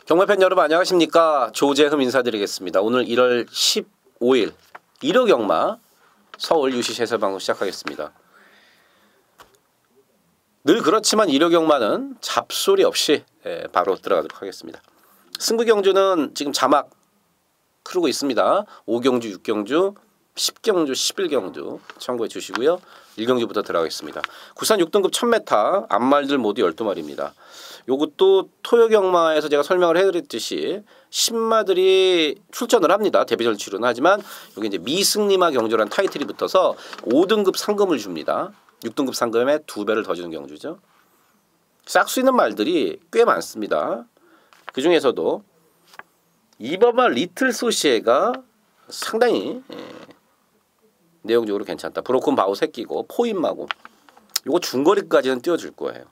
경마팬 여러분 안녕하십니까. 조재흠 인사드리겠습니다. 오늘 1월 15일 일요경마 서울 UCC 해설방송 시작하겠습니다. 늘 그렇지만 일요경마는 잡소리 없이 바로 들어가도록 하겠습니다. 승부경주는 지금 자막 흐르고 있습니다. 5경주, 6경주, 10경주, 11경주 참고해 주시고요. 1경주부터 들어가겠습니다. 구산 6등급 1000m 앞말들 모두 12마리입니다. 요것도 토요경마에서 제가 설명을 해드렸듯이 신마들이 출전을 합니다. 데뷔전 치료는 하지만 여기 이제 미승리마 경주라는 타이틀이 붙어서 5등급 상금을 줍니다. 6등급 상금에 2배를 더 주는 경주죠. 싹수 있는 말들이 꽤 많습니다. 그 중에서도 이번만 리틀 소시에가 상당히 내용적으로 괜찮다. 브로큰 바우 새끼고 포인마고 요거 중거리까지는 띄워줄 거예요.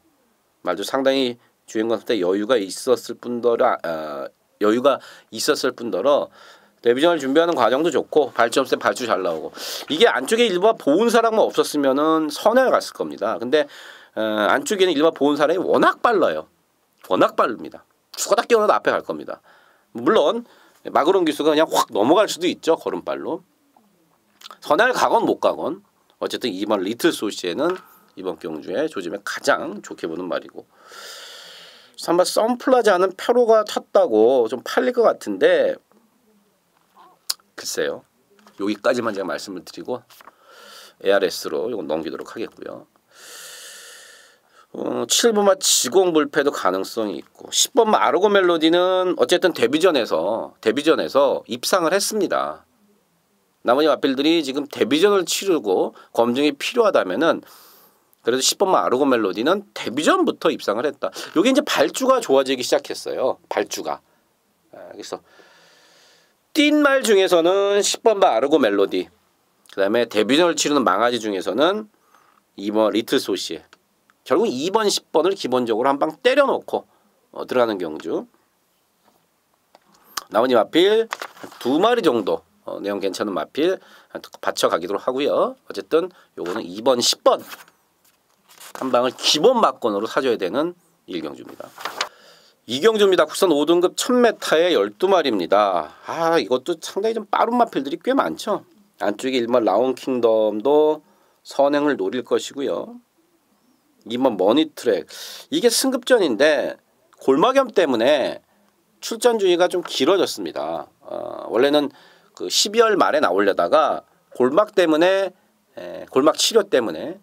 말도 상당히 주행권 때 여유가 있었을 뿐더러 데뷔전을 준비하는 과정도 좋고 발주업세 발주 잘 나오고 이게 안쪽에 일반 보온 사람만 없었으면은 선행을 갔을 겁니다. 근데 안쪽에는 일반 보온 사람이 워낙 빨라요. 워낙 빠릅니다. 죽어다 깨어나도 앞에 갈 겁니다. 물론 마그론 기수가 그냥 확 넘어갈 수도 있죠. 걸음발로. 선행을 가건 못 가건 어쨌든 이번 리틀 소시에는 이번 경주에 조짐에 가장 좋게 보는 말이고 3번 선플라자는 표로가 탔다고 좀 팔릴 것 같은데 글쎄요. 여기까지만 제가 말씀을 드리고 ARS로 이거 넘기도록 하겠고요. 7번마 지공불패도 가능성이 있고 10번마 아르고 멜로디는 어쨌든 데뷔전에서 입상을 했습니다. 나머지 마필들이 지금 데뷔전을 치르고 검증이 필요하다면은 그래도 10번마 아르고 멜로디는 데뷔전부터 입상을 했다. 여기 이제 발주가 좋아지기 시작했어요. 발주가. 그래서 뛴 말 중에서는 10번마 아르고 멜로디, 그 다음에 데뷔전을 치르는 망아지 중에서는 2번 리틀 소시에 결국 2번, 10번을 기본적으로 한 방 때려놓고 들어가는 경주. 나머지 마필 2마리 정도 내용 괜찮은 마필 받쳐가기로 하고요. 어쨌든 요거는 2번, 10번 한 방을 기본 막건으로 사줘야 되는 1경주입니다. 2경주입니다. 국산 5등급 1000m에 12마리입니다. 이것도 상당히 좀 빠른 마필들이 꽤 많죠. 안쪽에 1번 라온킹덤도 선행을 노릴 것이고요. 2번 머니트랙 이게 승급전인데 골마겸 때문에 출전 주기가 좀 길어졌습니다. 원래는 그 12월 말에 나오려다가 골막 때문에 골막 치료 때문에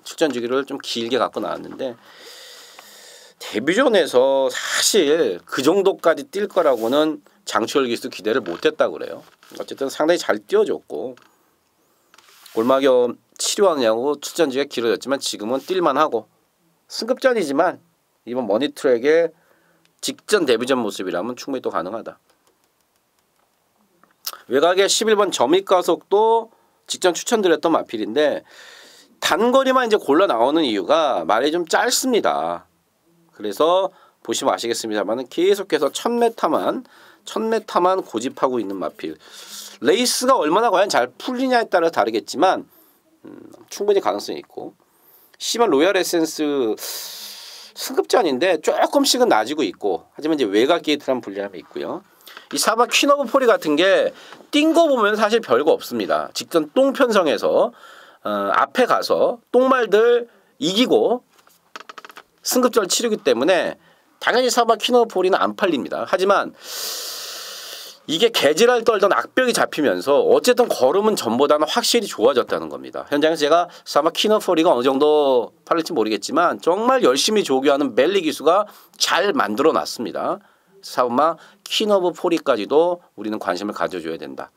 출전 주기를 좀 길게 갖고 나왔는데 데뷔전에서 사실 그 정도까지 뛸 거라고는 장추열 기수도 기대를 못했다고 그래요. 어쨌든 상당히 잘 뛰어줬고 골마겸 치료하느냐고 출전 주기가 길어졌지만 지금은 뛸만하고 승급전이지만 이번 머니트랙의 직전 데뷔전 모습이라면 충분히 또 가능하다. 외곽의 11번 점입가속도 직전 추천드렸던 마필인데 단거리만 이제 골라 나오는 이유가 말이 좀 짧습니다. 그래서 보시면 아시겠습니다만 계속해서 1000m만 고집하고 있는 마필. 레이스가 얼마나 과연 잘 풀리냐에 따라 다르겠지만 충분히 가능성이 있고 10번 로얄 에센스 승급전인데 조금씩은 낮이고 있고 하지만 이제 외곽 게이트라는 불리함이 있고요. 이 4번 퀸 오브 폴이 같은 게 뛴 거 보면 사실 별거 없습니다. 직전 똥 편성에서 앞에 가서 똥말들 이기고 승급전을 치르기 때문에 당연히 4번 퀸 오브 폴이는 안 팔립니다. 하지만 이게 개지랄 떨던 악벽이 잡히면서 어쨌든 걸음은 전보다는 확실히 좋아졌다는 겁니다. 현장에서 제가 4번 퀸 오브 폴이가 어느 정도 팔릴지 모르겠지만 정말 열심히 조교하는 멜리 기수가 잘 만들어 놨습니다. 4번마 퀸 오브 폴이까지도 우리는 관심을 가져줘야 된다.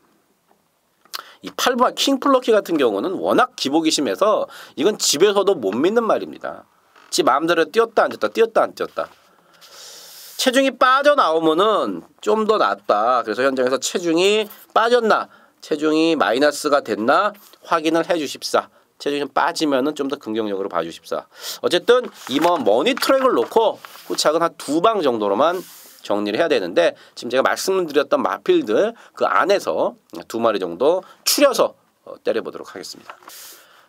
이 8번 킹플러키 같은 경우는 워낙 기복이 심해서 이건 집에서도 못 믿는 말입니다. 지 마음대로 뛰었다 안 뛰었다 뛰었다 안 뛰었다. 체중이 빠져나오면은 좀 더 낫다. 그래서 현장에서 체중이 빠졌나 체중이 마이너스가 됐나 확인을 해 주십사. 체중이 좀 빠지면은 좀 더 긍정적으로 봐주십사. 어쨌든 이번 머니트랙을 놓고 후착은 한 2방 정도로만 정리를 해야 되는데 지금 제가 말씀드렸던 마필들 그 안에서 2마리 정도 추려서 때려보도록 하겠습니다.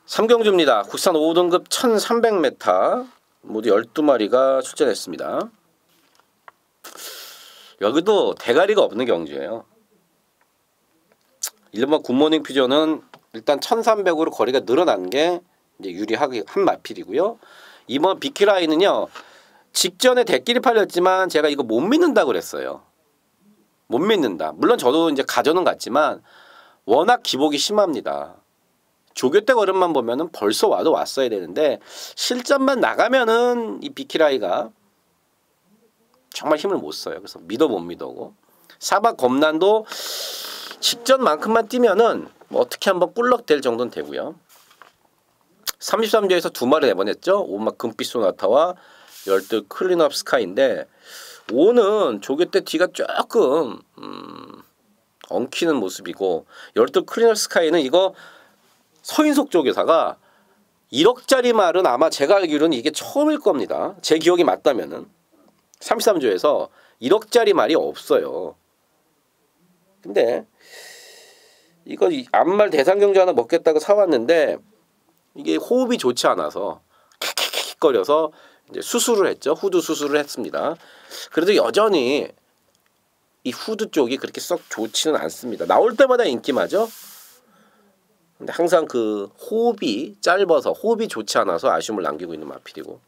3경주입니다. 국산 5등급 1300m 모두 12마리가 출전했습니다. 여기도 대가리가 없는 경주예요. 1번 굿모닝 퓨전은 일단 1300으로 거리가 늘어난 게 이제 유리하게 한 마필이고요. 2번 비키라인은요. 직전에 대끼리 팔렸지만 제가 이거 못 믿는다 그랬어요. 못 믿는다. 물론 저도 이제 가져는 갔지만 워낙 기복이 심합니다. 조교 때 걸음만 보면은 벌써 와도 왔어야 되는데 실전만 나가면은 이 비키라이가 정말 힘을 못 써요. 그래서 믿어 못 믿어고 사박 검난도 직전만큼만 뛰면은 뭐 어떻게 한번 꿀럭될 정도는 되고요. 33조에서 2마리 내보냈죠. 5막 금빛 소나타와 열두 클린업 스카이인데 5는 조교 때 뒤가 조금 엉키는 모습이고 열두 클린업 스카이는 이거 서인석 조교사가 1억짜리 말은 아마 제가 알기로는 이게 처음일 겁니다. 제 기억이 맞다면은 33조에서 1억짜리 말이 없어요. 근데 이거 암말 대상경주 하나 먹겠다고 사왔는데 이게 호흡이 좋지 않아서 킥킥킥거려서 이제 수술을 했죠. 후두 수술을 했습니다. 그래도 여전히 이 후두 쪽이 그렇게 썩 좋지는 않습니다. 나올 때마다 인기마죠. 근데 항상 그 호흡이 짧아서 호흡이 좋지 않아서 아쉬움을 남기고 있는 마필이고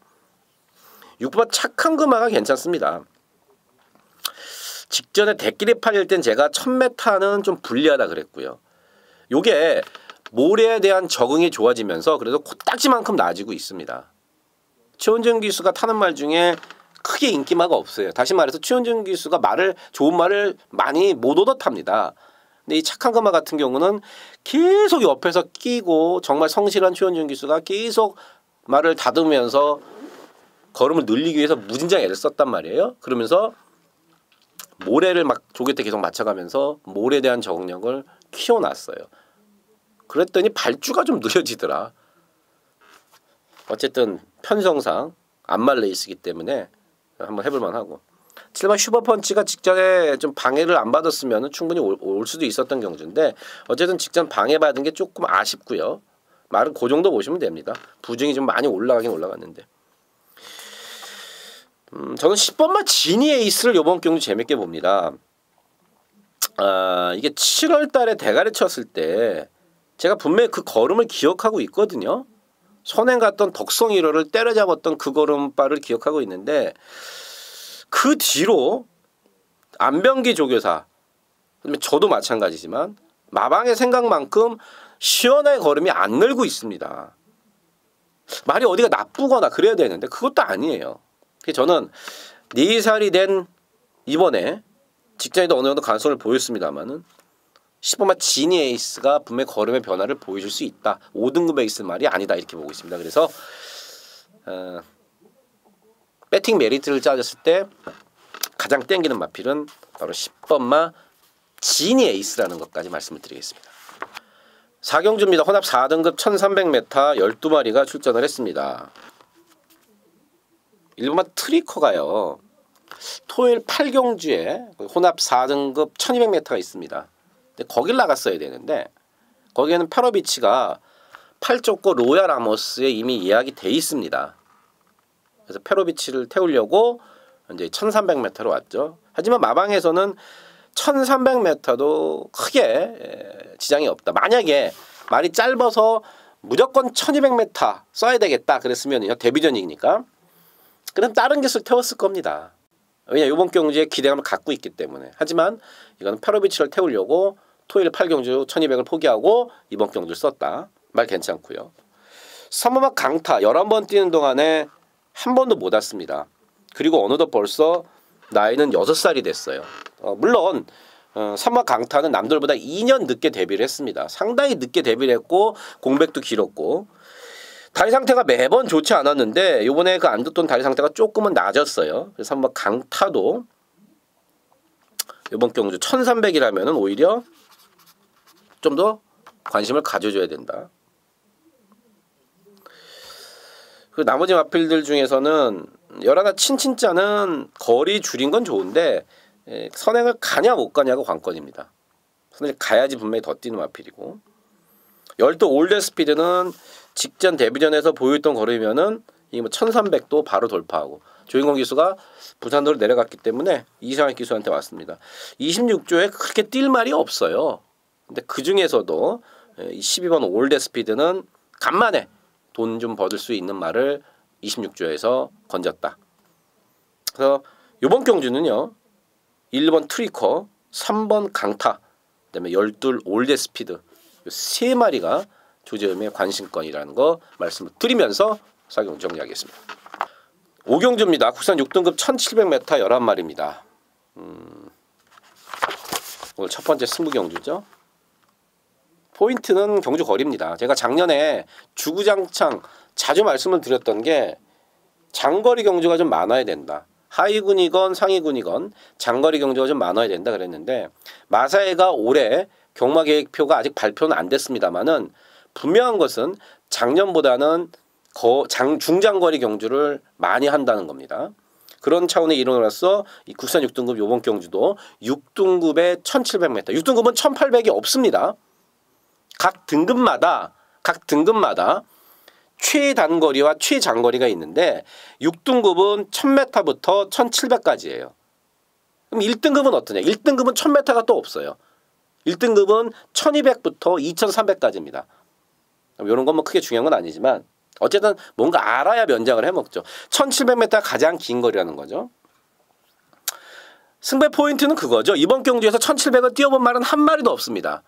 6번 착한 금화가 괜찮습니다. 직전에 대끼리 팔릴 땐 제가 1000m는 좀 불리하다 그랬고요. 요게 모래에 대한 적응이 좋아지면서 그래도 코딱지만큼 나아지고 있습니다. 최원준 기수가 타는 말 중에 크게 인기마가 없어요. 다시 말해서 최원준 기수가 좋은 말을 많이 못 얻어 탑니다. 근데 이 착한 금화 같은 경우는 계속 옆에서 끼고 정말 성실한 최원준 기수가 계속 말을 다듬으면서 걸음을 늘리기 위해서 무진장 애를 썼단 말이에요. 그러면서 모래를 막 조개 때 계속 맞춰가면서 모래에 대한 적응력을 키워놨어요. 그랬더니 발주가 좀 느려지더라. 어쨌든 편성상 암말 레이스이기 때문에 한번 해볼만 하고 7번 슈퍼펀치가 직전에 좀 방해를 안 받았으면 충분히 올 수도 있었던 경주인데 어쨌든 직전 방해받은 게 조금 아쉽고요. 말은 그 정도 보시면 됩니다. 부증이 좀 많이 올라가긴 올라갔는데 저는 10번마 지니 에이스를 이번 경주 재밌게 봅니다. 이게 7월 달에 대가리 쳤을 때 제가 분명히 그 걸음을 기억하고 있거든요. 선행 갔던 덕성 1호를 때려잡았던 그 걸음바를 기억하고 있는데 그 뒤로 안병기 조교사 저도 마찬가지지만 마방의 생각만큼 시원하게 걸음이 안 늘고 있습니다. 말이 어디가 나쁘거나 그래야 되는데 그것도 아니에요. 저는 4살이 된 이번에 직전에도 어느 정도 가능성을 보였습니다만은 10번마 지니 에이스가 분명히 걸음의 변화를 보여줄 수 있다. 5등급 에이스 말이 아니다 이렇게 보고 있습니다. 그래서 배팅 메리트를 따졌을 때 가장 땡기는 마필은 바로 10번마 지니 에이스라는 것까지 말씀을 드리겠습니다. 4경주입니다. 혼합 4등급 1300m 12마리가 출전을 했습니다. 1번마 트리커가요. 토요일 8경주에 혼합 4등급 1200m가 있습니다. 근데 거길 나갔어야 되는데 거기에는 페로비치가 8족고 로얄 아모스에 이미 예약이 돼 있습니다. 그래서 페로비치를 태우려고 이제 1300m로 왔죠. 하지만 마방에서는 1300m도 크게 지장이 없다. 만약에 말이 짧아서 무조건 1200m 써야 되겠다 그랬으면요. 데뷔전이니까. 그럼 다른 기술 태웠을 겁니다. 왜냐 이번 경주에 기대감을 갖고 있기 때문에. 하지만 이거는 페로비치를 태우려고 토요일 8경주 1200을 포기하고 이번 경주를 썼다. 말 괜찮고요. 3호막 강타 11번 뛰는 동안에 한 번도 못 왔습니다. 그리고 어느덧 벌써 나이는 6살이 됐어요. 물론 3호막 강타는 남들보다 2년 늦게 데뷔를 했습니다. 상당히 늦게 데뷔를 했고 공백도 길었고 다리 상태가 매번 좋지 않았는데 이번에 그 안 듣던 다리 상태가 조금은 나아졌어요. 그래서 한번 강타도 이번 경주 1300이라면 오히려 좀 더 관심을 가져줘야 된다. 그 나머지 마필들 중에서는 열하나 친친자는 거리 줄인 건 좋은데 선행을 가냐 못 가냐가 관건입니다. 선행을 가야지 분명히 더 뛰는 마필이고, 열두 올드 스피드는 직전 데뷔전에서 보였던 거리면은 이 뭐 1300도 바로 돌파하고, 조인권 기수가 부산으로 내려갔기 때문에 이상한 기수한테 왔습니다. 26조에 그렇게 뛸 말이 없어요. 근데 그 중에서도 12번 올드 스피드는 간만에 돈 좀 버을 수 있는 말을 26조에서 건졌다. 그래서 이번 경주는요, 1번 트리커, 3번 강타, 그다음에 12 올드 스피드 세 마리가 조재음의 관심권이라는 거 말씀을 드리면서 사경 정리하겠습니다. 5경주입니다. 국산 6등급 1700m 11마리입니다. 오늘 첫 번째 승부경주죠. 포인트는 경주 거리입니다. 제가 작년에 주구장창 자주 말씀을 드렸던 게 장거리 경주가 좀 많아야 된다. 하위군이건 상위군이건 장거리 경주가 좀 많아야 된다 그랬는데, 마사회가 올해 경마 계획표가 아직 발표는 안 됐습니다만은 분명한 것은 작년보다는 중장거리 경주를 많이 한다는 겁니다. 그런 차원의 이론으로서 이 국산 6등급 요번 경주도 6등급에 1700m, 6등급은 1800이 없습니다. 각 등급마다 최단거리와 최장거리가 있는데 6등급은 1000m부터 1700까지예요. 그럼 1등급은 어떠냐? 1등급은 1000m가 또 없어요. 1등급은 1200부터 2300까지입니다. 이런 건 뭐 크게 중요한 건 아니지만 어쨌든 뭔가 알아야 면장을 해먹죠. 1700m가 가장 긴 거리라는 거죠. 승배 포인트는 그거죠. 이번 경주에서 1700을 뛰어본 말은 한 마리도 없습니다.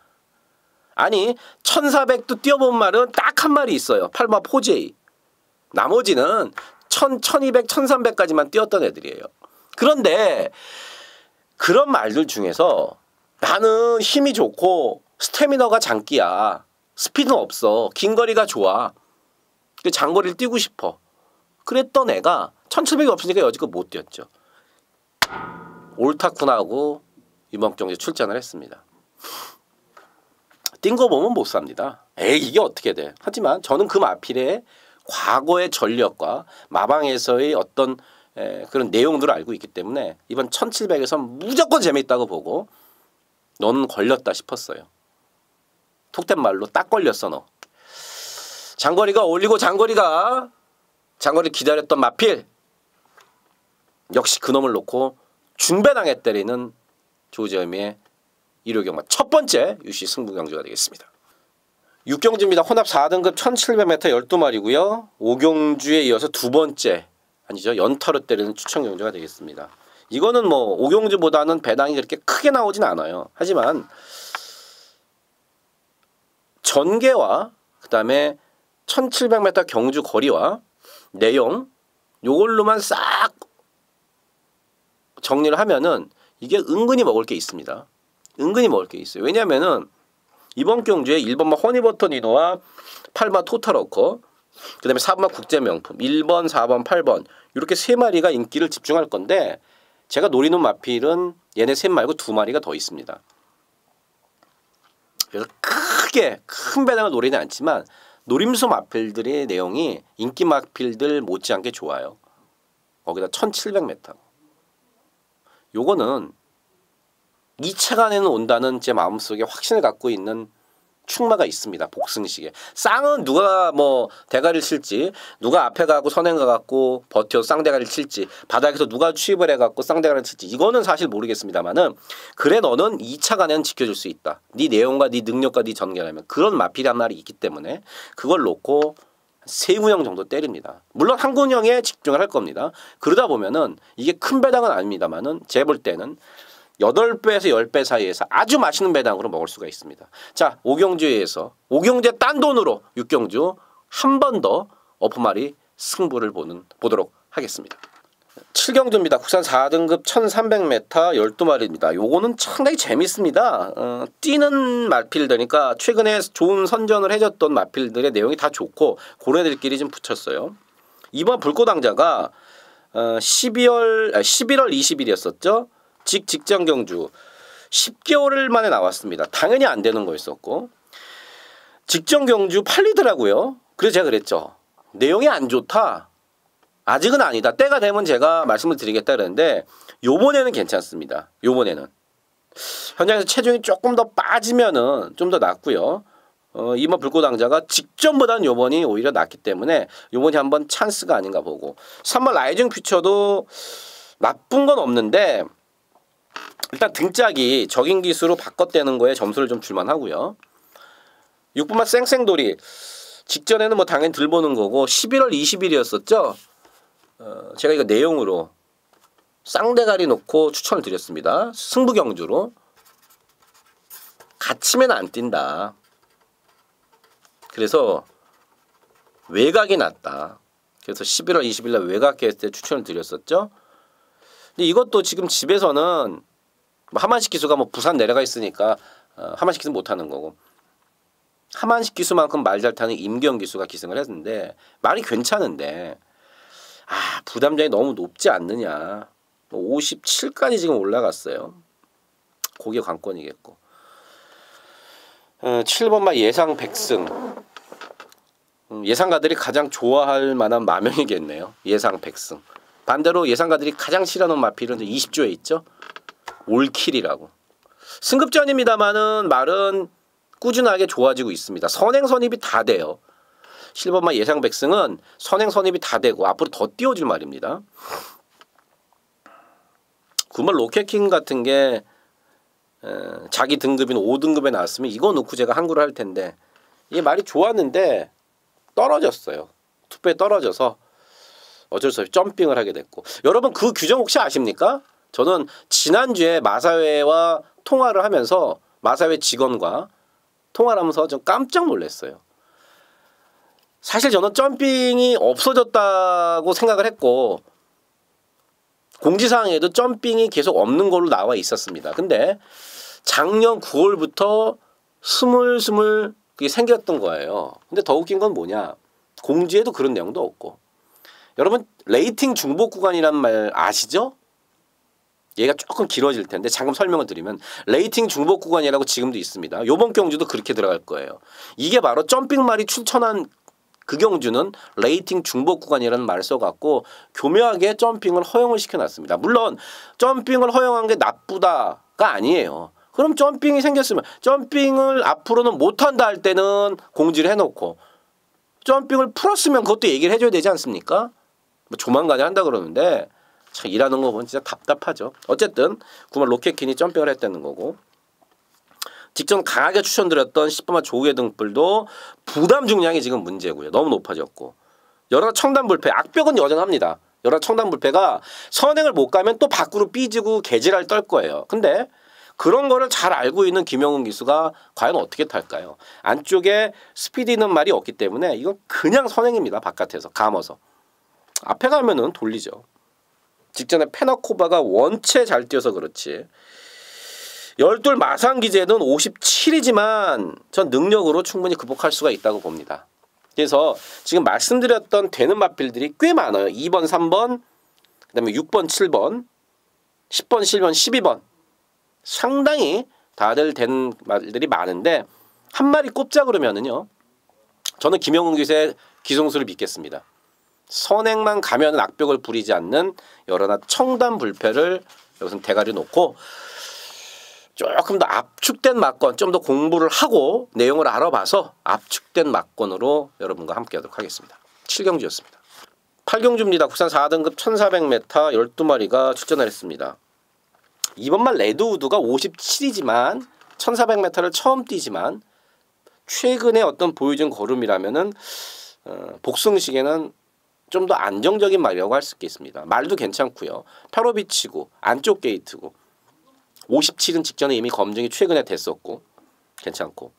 아니 1400도 뛰어본 말은 딱 한 마리 있어요. 8마 포제이. 나머지는 1000, 1200, 1300까지만 뛰었던 애들이에요. 그런데 그런 말들 중에서 나는 힘이 좋고 스태미너가 장기야, 스피드는 없어, 긴 거리가 좋아, 장거리를 뛰고 싶어, 그랬던 애가 1700이 없으니까 여지껏 못 뛰었죠. 옳다쿠나하고 이번 경기에 출전을 했습니다. 뛴 거 보면 못 삽니다. 에이 이게 어떻게 돼. 하지만 저는 그 마필의 과거의 전력과 마방에서의 어떤 그런 내용들을 알고 있기 때문에 이번 1700에서 무조건 재미있다고 보고 너는 걸렸다 싶었어요. 톡된 말로 딱 걸렸어 너. 장거리가 올리고 장거리 기다렸던 마필, 역시 그놈을 놓고 준배당해 때리는 조재음의 일요경마 첫 번째 UC 승부경주가 되겠습니다. 6경주입니다. 혼합 4등급 1700m 12마리고요. 5경주에 이어서 두 번째, 아니죠, 연타로 때리는 추천경주가 되겠습니다. 이거는 뭐 5경주보다는 배당이 그렇게 크게 나오진 않아요. 하지만 전개와 그 다음에 1700m 경주 거리와 내용 요걸로만 싹 정리를 하면은 이게 은근히 먹을 게 있습니다. 은근히 먹을 게 있어요. 왜냐하면은 이번 경주에 1번마 허니버터 니노와 8번 토탈워커, 그 다음에 4번마 국제명품, 1번, 4번, 8번 이렇게 세 마리가 인기를 집중할 건데, 제가 노리는 마필은 얘네 셋 말고 두 마리가 더 있습니다. 그래서 크게 큰 배당을 노리는 않지만 노림수 마필들의 내용이 인기 마필들 못지않게 좋아요. 거기다 1700m. 요거는 2차 안에는 온다는 제 마음속에 확신을 갖고 있는 충마가 있습니다. 복승식에. 쌍은 누가 뭐 대가리를 칠지, 누가 앞에 가고 선행 가갖고 버텨 쌍대가리를 칠지, 바닥에서 누가 취입을 해갖고 쌍대가리를 칠지, 이거는 사실 모르겠습니다만은, 그래 너는 2차 간에는 지켜줄 수 있다. 네 내용과 네 능력과 네 전개라면 그런 마필이란 말이 있기 때문에 그걸 놓고 세 군형 정도 때립니다. 물론 한 군형에 집중을 할 겁니다. 그러다 보면은 이게 큰 배당은 아닙니다만은 제 볼 때는 8배에서 10배 사이에서 아주 맛있는 배당으로 먹을 수가 있습니다. 자, 5경주에서 5경주에 딴 돈으로 6경주 한 번 더 어퍼마리 승부를 보도록 하겠습니다. 7경주입니다. 국산 4등급 1300m 12마리입니다. 요거는 상당히 재밌습니다. 뛰는 마필들이니까 최근에 좋은 선전을 해줬던 마필들의 내용이 다 좋고 고래들끼리 좀 붙였어요. 이번 불꽃왕자가 11월 20일이었었죠. 직전 경주 10개월 만에 나왔습니다. 당연히 안 되는 거였었고, 직전 경주 팔리더라고요. 그래서 제가 그랬죠. 내용이 안 좋다. 아직은 아니다. 때가 되면 제가 말씀을 드리겠다 그랬는데 요번에는 괜찮습니다. 요번에는. 현장에서 체중이 조금 더 빠지면은 좀 더 낫고요. 이번 불꽃왕자가 직전보다는 요번이 오히려 낫기 때문에 요번이 한번 찬스가 아닌가 보고 3번 라이징 퓨처도 나쁜 건 없는데 일단 등짝이 적인 기수로 바꿨다는 거에 점수를 좀 줄만 하고요. 6번만 쌩쌩돌이 직전에는 뭐 당연히 들보는 거고 11월 20일이었었죠. 제가 이거 내용으로 쌍대가리 놓고 추천을 드렸습니다. 승부경주로. 갇히면 안 뛴다. 그래서 외곽이 낫다. 그래서 11월 20일 날 외곽 했을 때 추천을 드렸었죠. 근데 이것도 지금 집에서는 하만식 기수가 뭐 부산 내려가 있으니까 하만식 기수 못 하는 거고 하만식 기수만큼 말 잘 타는 임경 기수가 기승을 했는데 말이 괜찮은데 부담장이 너무 높지 않느냐. 57까지 지금 올라갔어요. 그게 관건이겠고. 7번만 예상 백승. 예상가들이 가장 좋아할 만한 마명이겠네요. 예상 백승. 반대로 예상가들이 가장 싫어하는 마필은 20조에 있죠. 올킬이라고. 승급전입니다만은 말은 꾸준하게 좋아지고 있습니다. 선행선입이 다 돼요. 7번만 예상 백승은 선행선입이 다 되고 앞으로 더 띄워줄 말입니다. 9번 로켓킹 같은 게 자기 등급인 5등급에 나왔으면 이거 놓고 제가 한구를 할 텐데 이게 말이 좋았는데 떨어졌어요. 투표에 떨어져서 어쩔 수 없이 점핑을 하게 됐고 여러분 그 규정 혹시 아십니까? 저는 지난주에 마사회와 통화를 하면서 마사회 직원과 통화를 하면서 좀 깜짝 놀랐어요. 사실 저는 점핑이 없어졌다고 생각을 했고 공지사항에도 점핑이 계속 없는 걸로 나와 있었습니다. 근데 작년 9월부터 스물스물 그게 생겼던 거예요. 근데 더 웃긴 건 뭐냐. 공지에도 그런 내용도 없고. 여러분 레이팅 중복 구간이란 말 아시죠? 얘가 조금 길어질 텐데 잠깐 설명을 드리면 레이팅 중복 구간이라고 지금도 있습니다. 요번 경주도 그렇게 들어갈 거예요. 이게 바로 점핑말이 추천한 그 경주는 레이팅 중복 구간이라는 말을 써갖고 교묘하게 점핑을 허용을 시켜놨습니다. 물론 점핑을 허용한 게 나쁘다가 아니에요. 그럼 점핑이 생겼으면 점핑을 앞으로는 못한다 할 때는 공지를 해놓고 점핑을 풀었으면 그것도 얘기를 해줘야 되지 않습니까? 뭐 조만간에 한다 그러는데 참 일하는 거 보면 진짜 답답하죠. 어쨌든 9번 로켓킨이 점핑을 했다는 거고 직전 강하게 추천드렸던 10번만 조우의 등불도 부담 중량이 지금 문제고요. 너무 높아졌고 여러 청단불패 악벽은 여전합니다. 여러 청단불패가 선행을 못 가면 또 밖으로 삐지고 개지랄 떨 거예요. 근데 그런 거를 잘 알고 있는 김영훈 기수가 과연 어떻게 탈까요? 안쪽에 스피드 있는 말이 없기 때문에 이건 그냥 선행입니다. 바깥에서 감아서. 앞에 가면은 돌리죠. 직전에 페나코바가 원체 잘 뛰어서 그렇지. 열둘 마상기제는 57이지만 전 능력으로 충분히 극복할 수가 있다고 봅니다. 그래서 지금 말씀드렸던 되는 마필들이 꽤 많아요. 2번, 3번, 그 다음에 6번, 7번, 10번, 11번, 12번. 상당히 다들 된 말들이 많은데 한 마리 꼽자 그러면은요. 저는 김영훈 기수의 기성수를 믿겠습니다. 선행만 가면 악벽을 부리지 않는 여러나 청단 불패를 여기서 대가리 놓고 조금 더 압축된 막권 좀 더 공부를 하고 내용을 알아봐서 압축된 막권으로 여러분과 함께하도록 하겠습니다. 7경주였습니다. 8경주입니다. 국산 4등급 1400m 12마리가 출전을 했습니다. 이번만 레드우드가 57이지만 1400m를 처음 뛰지만 최근에 어떤 보여준 걸음이라면은 복승식에는 좀 더 안정적인 말이라고 할 수 있겠습니다. 말도 괜찮고요. 페로비치고 안쪽 게이트고 57은 직전에 이미 검증이 최근에 됐었고 괜찮고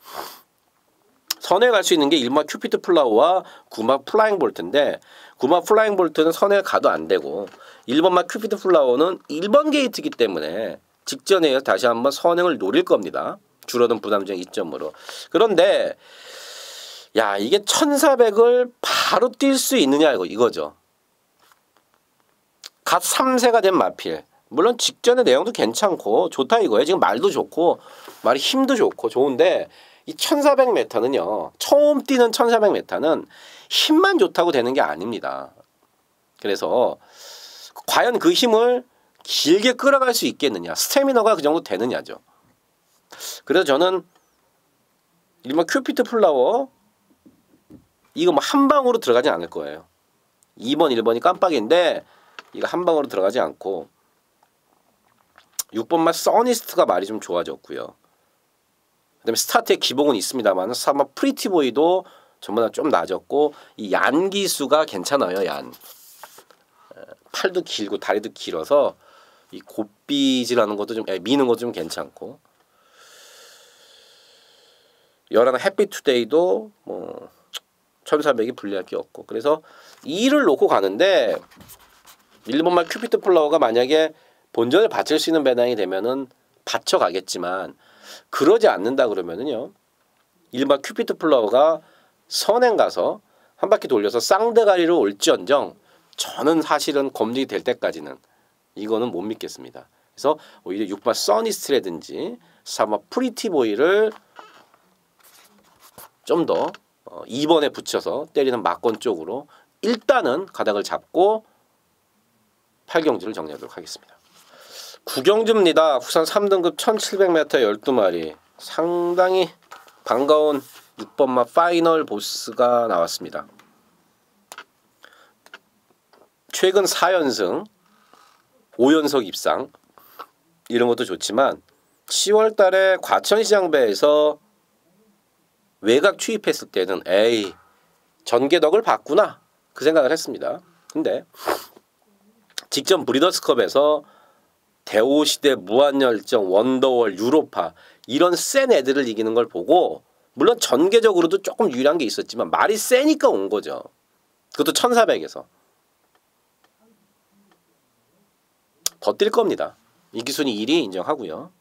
선에 갈 수 있는 게 1번 큐피드 플라워와 9번 플라잉 볼트인데 9번 플라잉 볼트는 선에 가도 안 되고 1번만 큐피드 플라워는 1번 게이트이기 때문에 직전에 다시 한번 선행을 노릴 겁니다. 줄어든 부담적 이점으로. 그런데 야 이게 1400을 바로 뛸 수 있느냐 이거죠. 갓 3세가 된 마필. 물론 직전의 내용도 괜찮고 좋다 이거예요. 지금 말도 좋고 말이 힘도 좋고 좋은데 이 1400m는요. 처음 뛰는 1400m는 힘만 좋다고 되는 게 아닙니다. 그래서 과연 그 힘을 길게 끌어갈 수 있겠느냐. 스태미너가 그 정도 되느냐죠. 그래서 저는 일반 큐피트 플라워 이거 뭐 한 방으로 들어가지 않을 거예요. 2번, 1번이 깜빡인데 이거 한 방으로 들어가지 않고 6번 말 써니스트가 말이 좀 좋아졌고요. 그다음에 스타트의 기복은 있습니다만 아마 프리티보이도 전부 다 좀 낮았고 이 얀 기수가 괜찮아요. 얀 팔도 길고 다리도 길어서 이 곱비질하는 것도 좀 미는 것도 좀 괜찮고 11 해피투데이도 뭐 1400이 불리할 게 없고 그래서 2를 놓고 가는데 1번 말 큐피트 플라워가 만약에 본전을 받칠 수 있는 배당이 되면은 받쳐가겠지만 그러지 않는다 그러면은요 1번 큐피트 플라워가 선행 가서 한 바퀴 돌려서 쌍대가리로 올지언정 저는 사실은 검증이 될 때까지는 이거는 못 믿겠습니다. 그래서 오히려 6번 써니스트라든지 3번 프리티보이를 좀 더 2번에 붙여서 때리는 막권 쪽으로 일단은 가닥을 잡고 8경주를 정리하도록 하겠습니다. 9경주입니다. 후산 3등급 1700m 12마리 상당히 반가운 6번마 파이널 보스가 나왔습니다. 최근 4연승 5연속 입상 이런 것도 좋지만 10월 달에 과천시장배에서 외곽 추입했을 때는 에이 전개덕을 봤구나 그 생각을 했습니다. 근데 직전 브리더스컵에서 대오시대, 무한열정, 원더월, 유로파 이런 센 애들을 이기는 걸 보고 물론 전개적으로도 조금 유리한 게 있었지만 말이 세니까 온 거죠. 그것도 1400에서 더 뛸 겁니다. 이기순위 1위 인정하고요.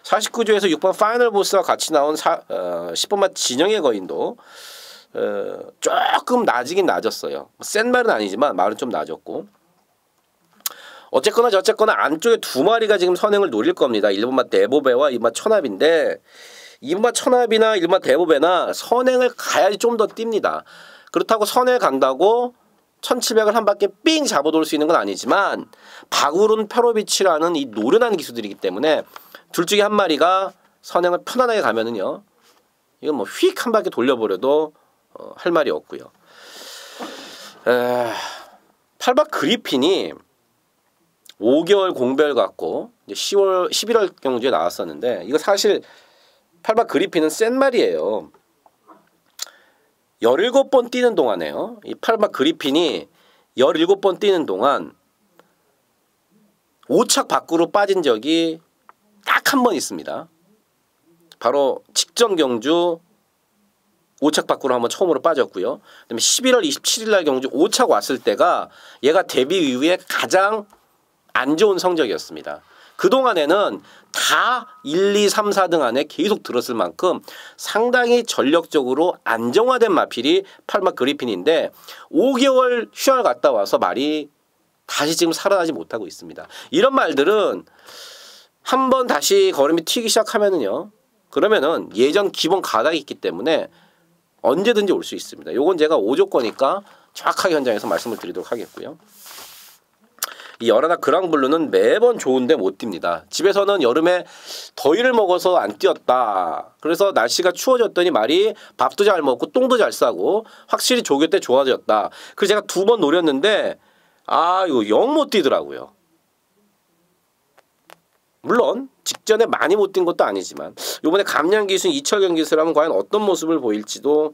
49조에서 6번 파이널 보스와 같이 나온 10번만 진영의 거인도 조금 낮이긴 낮았어요. 센 말은 아니지만 말은 좀 낮았고 어쨌거나 저쨌거나 안쪽에 두 마리가 지금 선행을 노릴 겁니다. 1번만 대보배와 2번만 천합인데 2번만 천합이나 1번만 대보배나 선행을 가야지 좀 더 뜁니다. 그렇다고 선행 간다고 1700을 한 바퀴 삥 잡아돌 수 있는 건 아니지만 바구른 페로비치라는 이 노련한 기수들이기 때문에 둘 중에 한 마리가 선행을 편안하게 가면은요 이건 뭐 휙 한 바퀴 돌려버려도 할 말이 없고요. 8박 그리핀이 5개월 공별 갖고 이제 11월 경주에 나왔었는데 이거 사실 8박 그리핀은 센 말이에요. 17번 뛰는 동안에요. 이 8박 그리핀이 17번 뛰는 동안 5착 밖으로 빠진 적이 딱 한 번 있습니다. 바로 직전 경주 5착 밖으로 한번 처음으로 빠졌고요. 그다음에 11월 27일 날 경주 5착 왔을 때가 얘가 데뷔 이후에 가장 안 좋은 성적이었습니다. 그동안에는 다 1, 2, 3, 4등 안에 계속 들었을 만큼 상당히 전력적으로 안정화된 마필이 8막 그리핀인데 5개월 휴양을 갔다 와서 말이 다시 지금 살아나지 못하고 있습니다. 이런 말들은 한번 다시 걸음이 튀기 시작하면은요. 그러면은 예전 기본 가닥이 있기 때문에 언제든지 올 수 있습니다. 요건 제가 5조 거니까 정확하게 현장에서 말씀을 드리도록 하겠고요. 이 열하나 그랑블루는 매번 좋은데 못 뜁니다. 집에서는 여름에 더위를 먹어서 안 뛰었다. 그래서 날씨가 추워졌더니 말이 밥도 잘 먹고 똥도 잘 싸고 확실히 조교 때 좋아졌다. 그래서 제가 2번 노렸는데 이거 영 못 뛰더라고요. 물론 직전에 많이 못 뛴 것도 아니지만 이번에 감량기수, 이철경 기수라면 과연 어떤 모습을 보일지도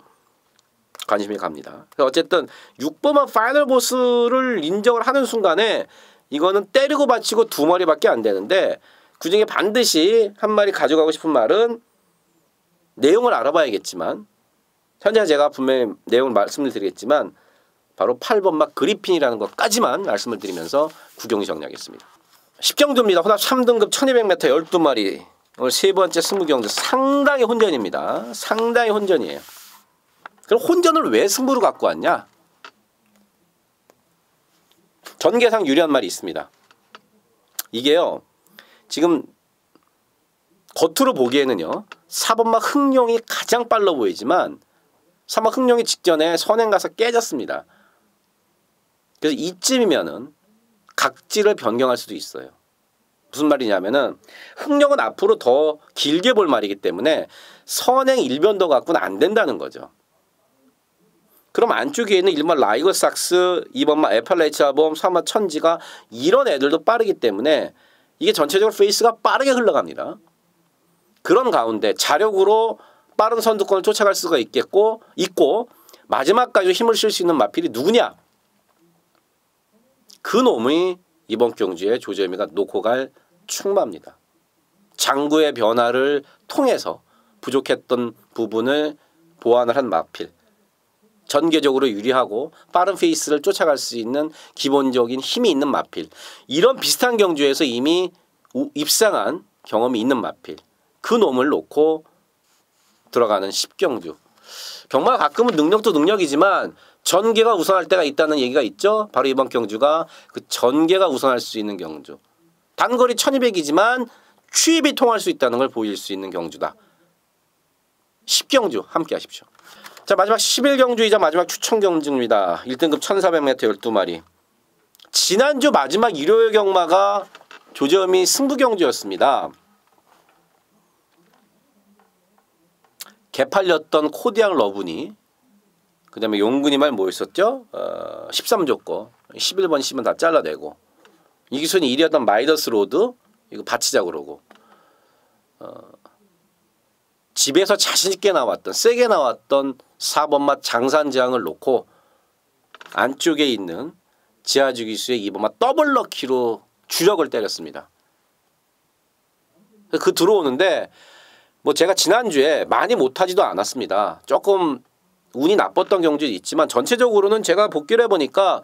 관심이 갑니다. 어쨌든 6번만 파이널 보스를 인정을 하는 순간에 이거는 때리고 받치고 2마리밖에 안 되는데 그중에 반드시 한 마리 가져가고 싶은 말은 내용을 알아봐야겠지만 현재 제가 분명히 내용을 말씀을 드리겠지만 바로 8번막 그리핀이라는 것까지만 말씀을 드리면서 구경이 정리하겠습니다. 10경주입니다. 혼합 3등급 1200m 12마리 오늘 세 번째 20경주 상당히 혼전입니다. 상당히 혼전이에요. 그럼 혼전을 왜 승부로 갖고 왔냐? 전개상 유리한 말이 있습니다. 이게요. 지금 겉으로 보기에는요 4번마 흥룡이 가장 빨라 보이지만 3번 흥룡이 직전에 선행 가서 깨졌습니다. 그래서 이쯤이면은 각지를 변경할 수도 있어요. 무슨 말이냐면은 흥룡은 앞으로 더 길게 볼 말이기 때문에 선행 일변도 갖고는 안 된다는 거죠. 그럼 안쪽에 있는 1번 라이거삭스, 2번마 에팔레이치아범, 3번 천지가 이런 애들도 빠르기 때문에 이게 전체적으로 페이스가 빠르게 흘러갑니다. 그런 가운데 자력으로 빠른 선두권을 쫓아갈 수가 있고 마지막까지 힘을 쓸 수 있는 마필이 누구냐? 그 놈이 이번 경주에 조재미가 놓고 갈 충마입니다. 장구의 변화를 통해서 부족했던 부분을 보완을 한 마필. 전개적으로 유리하고 빠른 페이스를 쫓아갈 수 있는 기본적인 힘이 있는 마필. 이런 비슷한 경주에서 이미 입상한 경험이 있는 마필. 그 놈을 놓고 들어가는 10경주. 경마가 가끔은 능력도 능력이지만 전개가 우선할 때가 있다는 얘기가 있죠. 바로 이번 경주가 그 전개가 우선할 수 있는 경주. 단거리 1200이지만 추입이 통할 수 있다는 걸 보일 수 있는 경주다. 10경주 함께 하십시오. 자, 마지막 11경주이자 마지막 추천 경주입니다. 1등급 1400m 12마리. 지난주 마지막 일요일 경마가 조재미 승부 경주였습니다. 개팔렸던 코디앙 러브니, 그 다음에 용근이 말 뭐 있었죠? 13조 거 11번 10번 다 잘라내고, 이기순이 1위였던 마이더스 로드 이거 바치자 그러고, 집에서 자신있게 나왔던 세게 나왔던 4번마 장산지향을 놓고 안쪽에 있는 지하주기수의 2번마 더블 럭키로 주력을 때렸습니다. 그 들어오는데 뭐 제가 지난주에 많이 못하지도 않았습니다. 조금 운이 나빴던 경주도 있지만 전체적으로는 제가 복귀를 해보니까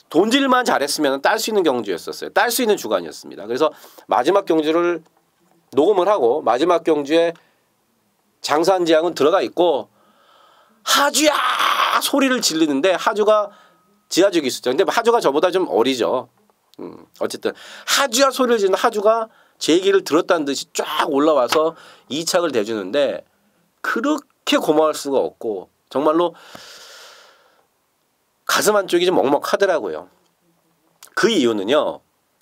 돈질만 잘했으면 딸 수 있는 경주였었어요. 딸 수 있는 주간이었습니다. 그래서 마지막 경주를 녹음을 하고 마지막 경주에 장산지향은 들어가 있고 하주야 소리를 지르는데 하주가 지하주 기수죠. 근데 하주가 저보다 좀 어리죠. 어쨌든 하주야 소리를 지르는 하주가 제 얘기를 들었다는 듯이 쫙 올라와서 이착을 대주는데 그렇게 고마울 수가 없고 정말로 가슴 한쪽이 좀 먹먹하더라고요. 그 이유는요.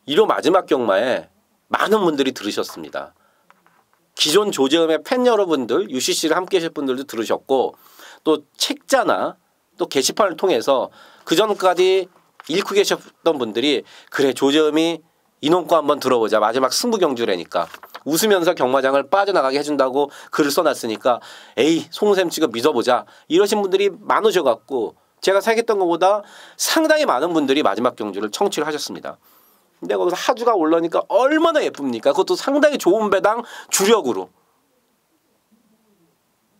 1호 마지막 경마에 많은 분들이 들으셨습니다. 기존 조재음의 팬 여러분들, UCC를 함께 하실 분들도 들으셨고 또 책자나 또 게시판을 통해서 그전까지 잃고 계셨던 분들이 그래 조재음이 이놈 거 한번 들어보자. 마지막 승부 경주라니까. 웃으면서 경마장을 빠져나가게 해준다고 글을 써놨으니까 에이 송샘 찍어 믿어보자. 이러신 분들이 많으셔갖고 제가 생각했던 것보다 상당히 많은 분들이 마지막 경주를 청취를 하셨습니다. 근데 거기서 하주가 올라오니까 얼마나 예쁩니까? 그것도 상당히 좋은 배당 주력으로.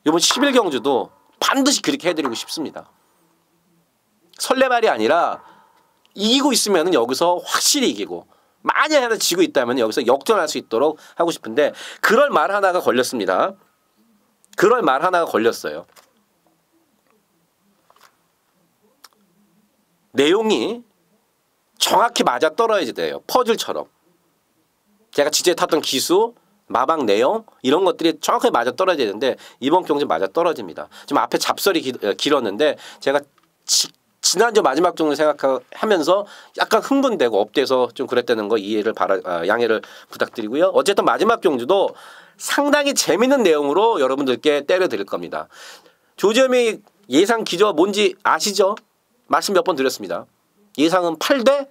이번 11경주도 반드시 그렇게 해드리고 싶습니다. 설레발이 아니라 이기고 있으면 여기서 확실히 이기고 만약에 하나 지고 있다면 여기서 역전할 수 있도록 하고 싶은데 그럴 말 하나가 걸렸습니다. 그럴 말 하나가 걸렸어요. 내용이 정확히 맞아 떨어져야 돼요. 퍼즐처럼. 제가 지지에 탔던 기수, 마방 내용 이런 것들이 정확하게 맞아 떨어져야 되는데 이번 경주 맞아 떨어집니다. 지금 앞에 잡설이 길었는데 제가 지난주 마지막 경주 생각하면서 약간 흥분되고 업돼서 좀 그랬다는 거 양해를 부탁드리고요. 어쨌든 마지막 경주도 상당히 재밌는 내용으로 여러분들께 때려드릴 겁니다. 조재미 예상 기조가 뭔지 아시죠? 말씀 몇 번 드렸습니다. 예상은 8대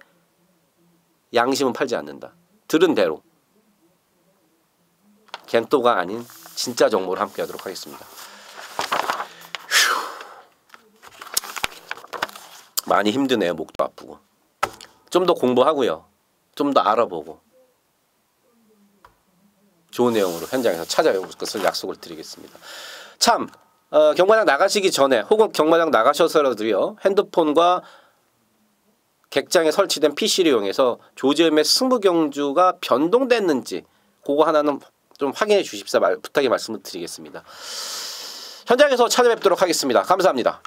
양심은 팔지 않는다. 들은 대로 갱또가 아닌 진짜 정보를 함께 하도록 하겠습니다. 많이 힘드네요. 목도 아프고. 좀 더 공부하고요. 좀 더 알아보고 좋은 내용으로 현장에서 찾아올 것을 약속을 드리겠습니다. 참 경마장 나가시기 전에 혹은 경마장 나가셔서라도요. 핸드폰과 객장에 설치된 PC를 이용해서 조재음의 승부 경주가 변동됐는지 그거 하나는 좀 확인해 주십사 부탁의 말씀을 드리겠습니다. 현장에서 찾아뵙도록 하겠습니다. 감사합니다.